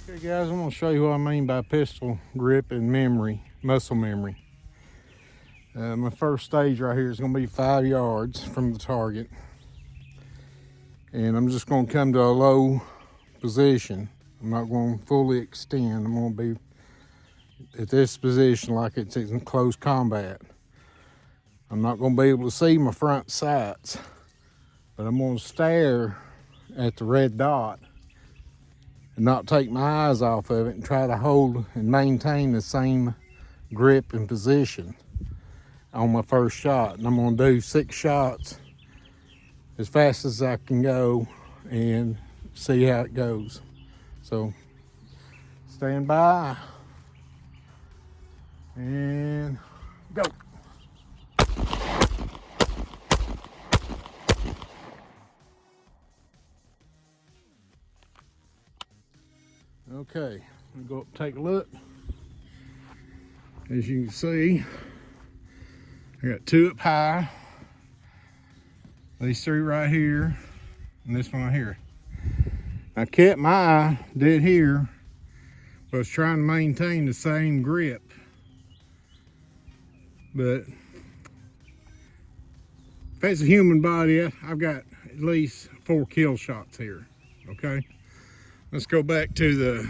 Okay guys, I'm going to show you what I mean by pistol grip and memory, muscle memory. My first stage right here is going to be 5 yards from the target. And I'm just going to come to a low position. I'm not going to fully extend. I'm going to be at this position like it's in close combat. I'm not going to be able to see my front sights, but I'm going to stare at the red dot and not take my eyes off of it and try to hold and maintain the same grip and position on my first shot. And I'm going to do 6 shots as fast as I can go and see how it goes. So stand by and go. Okay, I'm gonna go up and take a look. As you can see, I got 2 up high, these 3 right here, and this one right here. I kept my eye dead here, but I was trying to maintain the same grip. But if it's a human body, I've got at least 4 kill shots here, okay? Let's go back to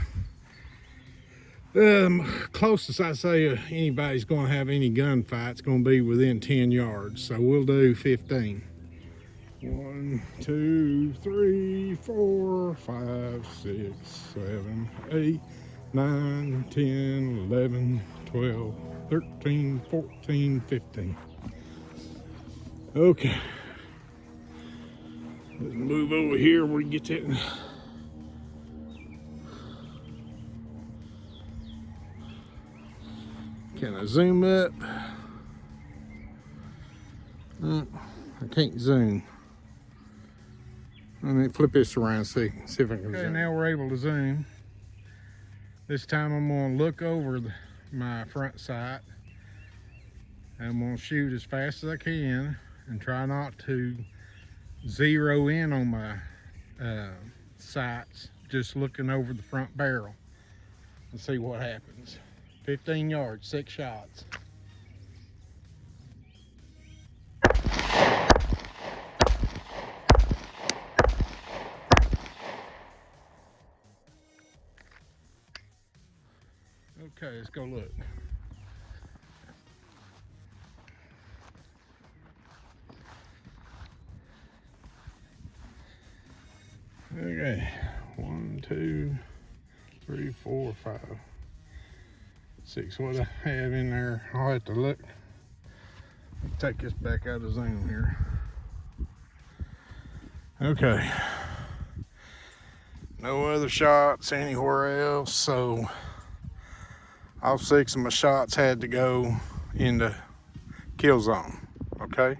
the closest I say anybody's going to have any gunfight. It's going to be within 10 yards, so we'll do 15. 1, 2, 3, 4, 5, 6, 7, 8, 9, 10, 11, 12, 13, 14, 15. Okay. Let's move over here where you get that. Can I zoom up? I can't zoom. Let me flip this around, see if I can zoom. Okay, now we're able to zoom. This time I'm going to look over my front sight. I'm going to shoot as fast as I can and try not to zero in on my sights, just looking over the front barrel and see what happens. 15 yards, 6 shots. Okay, let's go look. Okay, 1, 2, 3, 4, 5, 6. What I have in there, I'll have to look. Take this back out of zoom here. Okay. No other shots anywhere else, so all 6 of my shots had to go into kill zone. Okay.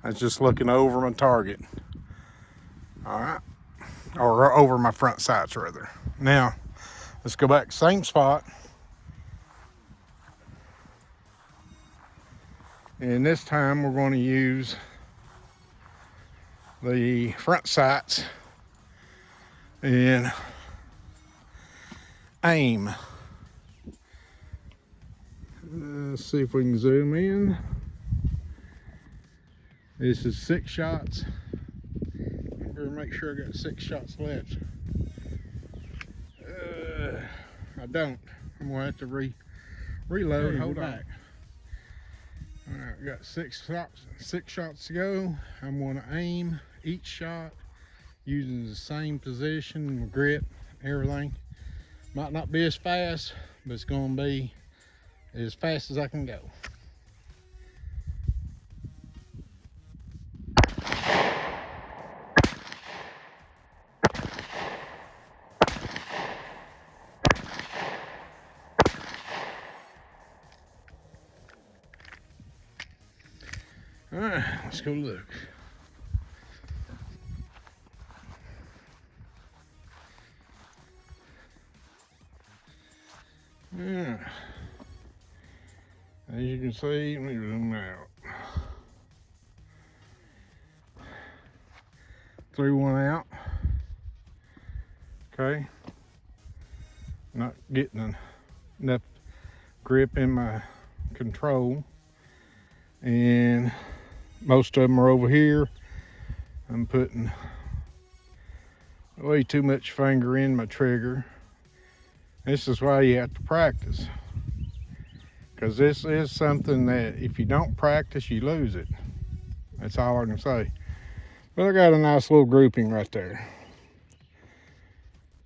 I was just looking over my target. All right. Or over my front sights rather. Now, let's go back, same spot. And this time we're going to use the front sights and aim. Let's see if we can zoom in. This is 6 shots. I better make sure I got 6 shots left. I don't. I'm gonna have to reload. Hold back. All right, we got 6 shots to go. I'm gonna aim each shot using the same position, grip, everything. Might not be as fast, but it's gonna be as fast as I can go. All right, let's go look. Yeah. As you can see, let me zoom out. Threw one out. Okay. not getting enough grip in my control, and most of them are over here. I'm putting way too much finger in my trigger. This is why you have to practice, because this is something that if you don't practice, you lose it. That's all I can say. But I got a nice little grouping right there.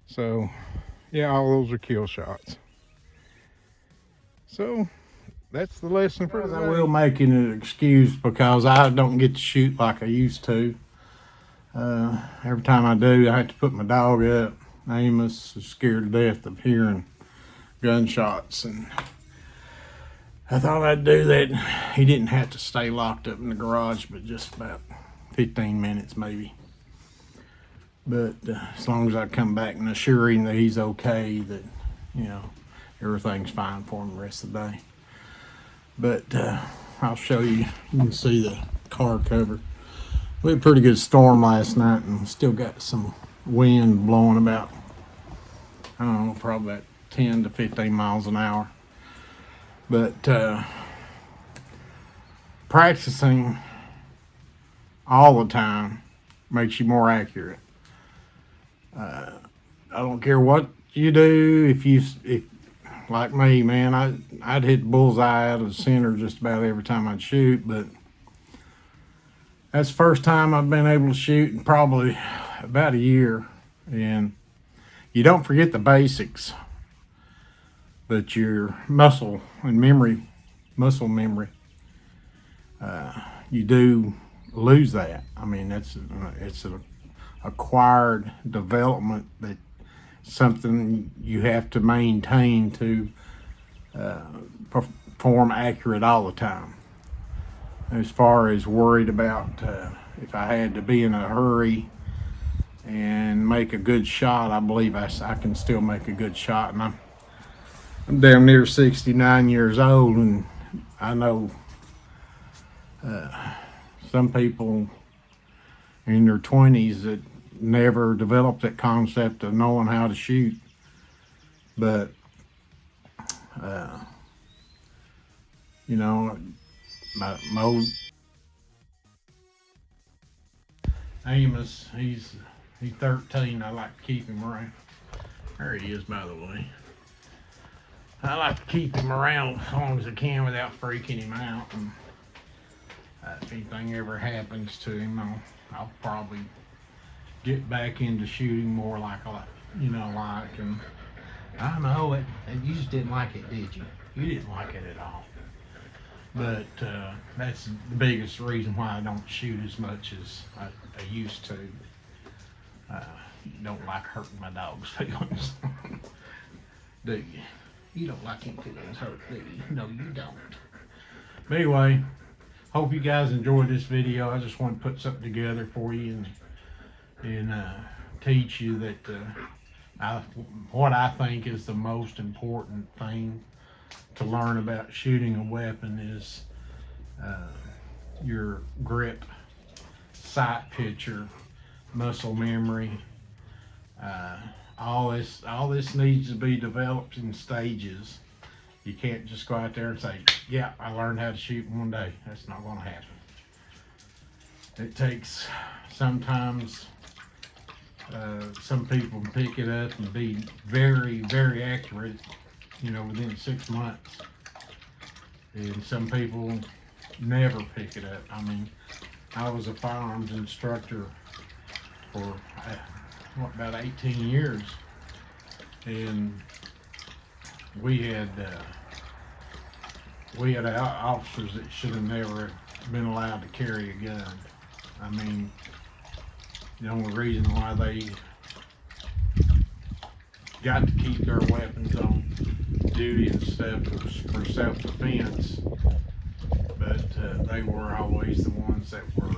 So yeah, all those are kill shots. So that's the lesson for today. I will make an excuse because I don't get to shoot like I used to. Every time I do, I have to put my dog up. Amos is scared to death of hearing gunshots, and I thought I'd do that. He didn't have to stay locked up in the garage, but just about 15 minutes maybe. But as long as I come back and assure him that he's okay, that, you know, everything's fine for him the rest of the day. But I'll show you. You can see the car cover. We had a pretty good storm last night, and still got some wind blowing about, I don't know, probably about 10 to 15 miles an hour. But practicing all the time makes you more accurate. I don't care what you do. If like me, man, I'd hit the bullseye out of the center just about every time I'd shoot. But that's the first time I've been able to shoot in probably about a year. And you don't forget the basics, but your muscle memory, you do lose that. I mean, it's an acquired development, that something you have to maintain to perform accurate all the time. As far as worried about if I had to be in a hurry and make a good shot, I believe I can still make a good shot. And I'm damn near 69 years old, and I know some people in their 20s that never developed that concept of knowing how to shoot. But you know, my old Amos, he's 13. I like to keep him around. There he is, by the way. I like to keep him around as long as I can without freaking him out. And if anything ever happens to him, I'll probably get back into shooting more like And I know it. You just didn't like it, did you? You didn't like it at all. But that's the biggest reason why I don't shoot as much as I used to. Don't like hurting my dog's feelings. Do you? You don't like him feelings hurt, do you? No, you don't. But anyway, hope you guys enjoyed this video. I just want to put something together for you and teach you that what I think is the most important thing to learn about shooting a weapon is your grip, sight picture, muscle memory. All this needs to be developed in stages. You can't just go out there and say, yeah, I learned how to shoot in one day. That's not going to happen. It takes sometimes some people can pick it up and be very, very accurate, within 6 months. And some people never pick it up. I mean, I was a firearms instructor for about 18 years, and we had officers that should have never been allowed to carry a gun. I mean, the only reason why they got to keep their weapons on duty and stuff was for self-defense, but they were always the ones that were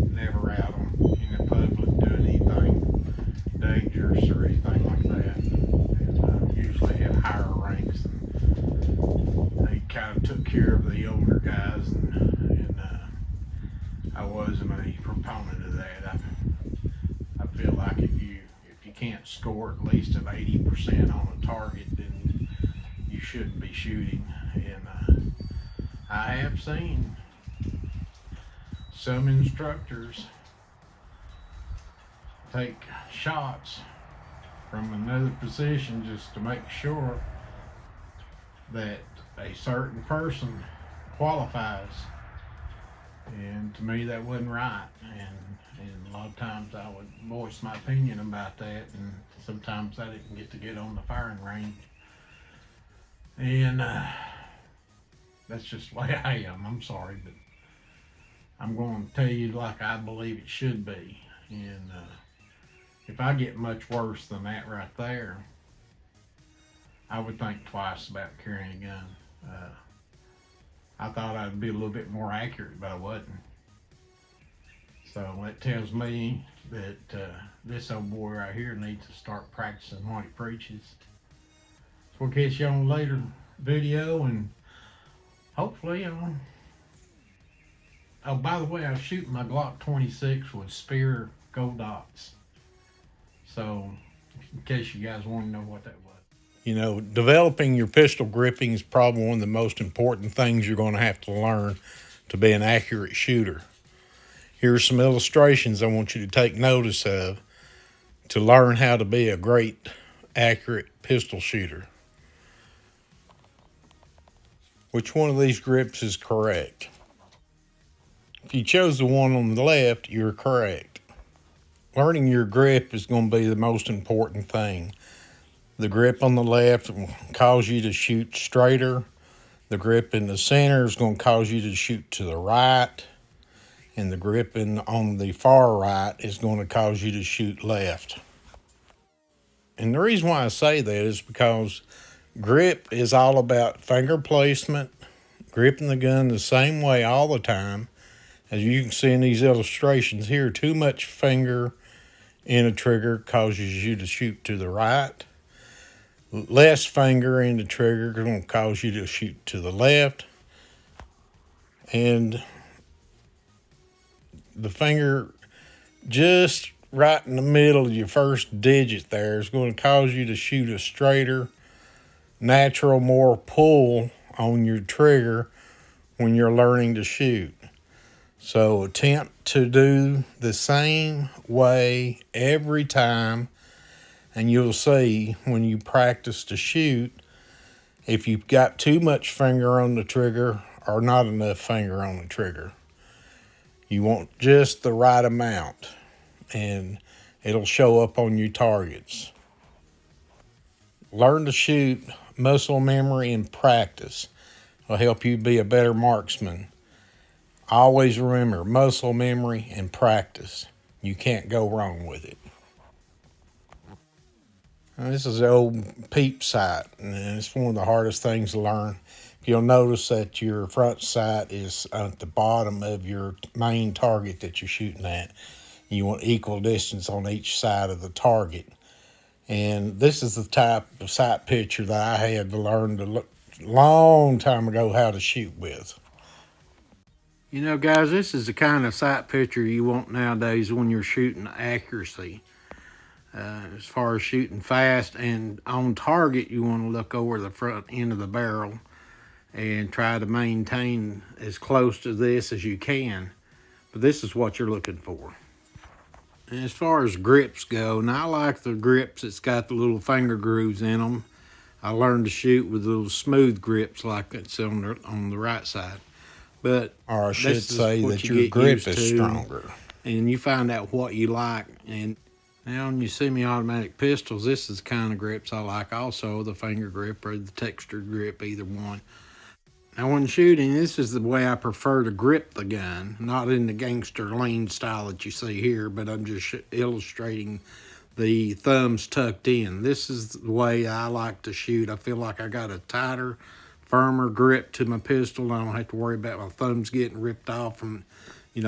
never out in the public doing anything dangerous or anything like that, and usually had higher ranks, and they kind of took care of the older guys, and I wasn't a proponent of that. I feel like if you can't score at least an 80% on a target, then you shouldn't be shooting. And I have seen some instructors take shots from another position just to make sure that a certain person qualifies. And to me, that wasn't right. And a lot of times I would voice my opinion about that, and sometimes I didn't get on the firing range. And that's just the way I am. I'm sorry, but I'm going to tell you like I believe it should be. And if I get much worse than that right there, I would think twice about carrying a gun. I thought I'd be a little bit more accurate, but I wasn't. So that tells me that this old boy right here needs to start practicing what he preaches. So we'll catch you on a later video, and hopefully, oh, by the way, I was shooting my Glock 26 with Spear gold dots. So, in case you guys want to know what that was. You know, developing your pistol gripping is probably one of the most important things you're going to have to learn to be an accurate shooter. Here's some illustrations I want you to take notice of to learn how to be a great, accurate pistol shooter. Which one of these grips is correct? If you chose the one on the left, you're correct. Learning your grip is going to be the most important thing. The grip on the left will cause you to shoot straighter. The grip in the center is going to cause you to shoot to the right. And the grip on the far right is going to cause you to shoot left. And the reason why I say that is because grip is all about finger placement, gripping the gun the same way all the time. As you can see in these illustrations here, too much finger in a trigger causes you to shoot to the right. Less finger in the trigger is going to cause you to shoot to the left. And the finger just right in the middle of your first digit there is going to cause you to shoot a straighter, natural, more pull on your trigger when you're learning to shoot. So attempt to do the same way every time, and you'll see when you practice to shoot if you've got too much finger on the trigger or not enough finger on the trigger. You want just the right amount, and it'll show up on your targets. Learn to shoot, muscle memory, and practice will help you be a better marksman. Always remember, muscle memory and practice. You can't go wrong with it. Now, this is the old peep sight, and it's one of the hardest things to learn. You'll notice that your front sight is at the bottom of your main target that you're shooting at. You want equal distance on each side of the target. And this is the type of sight picture that I had to learn a long time ago how to shoot with. You know, guys, this is the kind of sight picture you want nowadays when you're shooting accuracy. As far as shooting fast and on target, you want to look over the front end of the barrel and try to maintain as close to this as you can. But this is what you're looking for. And as far as grips go, now I like the grips that's got the little finger grooves in them. I learned to shoot with little smooth grips like it's on the right side. But or I should say that your grip is stronger. And you find out what you like. And now when you see me automatic pistols, this is the kind of grips I like also, the finger grip or the textured grip, either one. Now when shooting, this is the way I prefer to grip the gun, not in the gangster lean style that you see here, but I'm just illustrating the thumbs tucked in. This is the way I like to shoot. I feel like I got a tighter, firmer grip to my pistol. I don't have to worry about my thumbs getting ripped off from,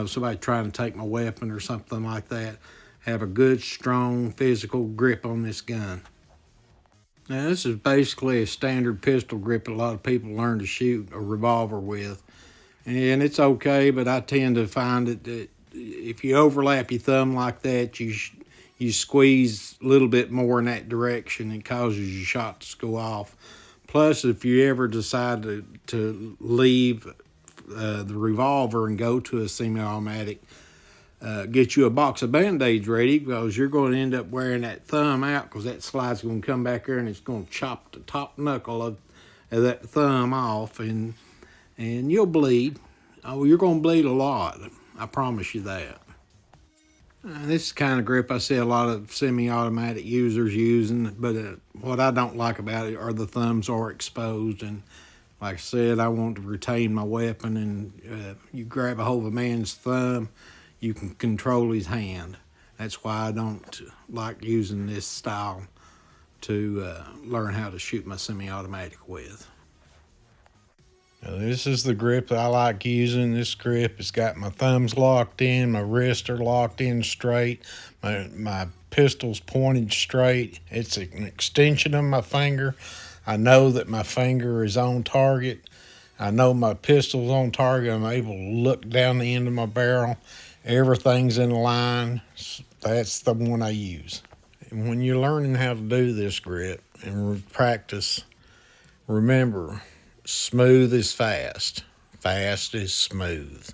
somebody trying to take my weapon or something like that. Have a good, strong, physical grip on this gun. Now, this is basically a standard pistol grip a lot of people learn to shoot a revolver with. And it's okay, but I tend to find that if you overlap your thumb like that, you you squeeze a little bit more in that direction, it causes your shot to go off. Plus, if you ever decide to leave the revolver and go to a semi-automatic, get you a box of Band-Aids ready, because you're going to end up wearing that thumb out, because that slide's going to come back there and it's going to chop the top knuckle of that thumb off, and you'll bleed. Oh, you're going to bleed a lot. I promise you that. This is the kind of grip I see a lot of semi-automatic users using, but what I don't like about it are the thumbs are exposed. And like I said, I want to retain my weapon, and you grab a hold of a man's thumb, you can control his hand. That's why I don't like using this style to learn how to shoot my semi-automatic with. Now, this is the grip that I like using. This grip has got my thumbs locked in, my wrists are locked in straight, my pistol's pointed straight. It's an extension of my finger. I know that my finger is on target. I know my pistol's on target. I'm able to look down the end of my barrel. Everything's in line. That's the one I use. And when you're learning how to do this grip and practice, remember, smooth is fast. Fast is smooth.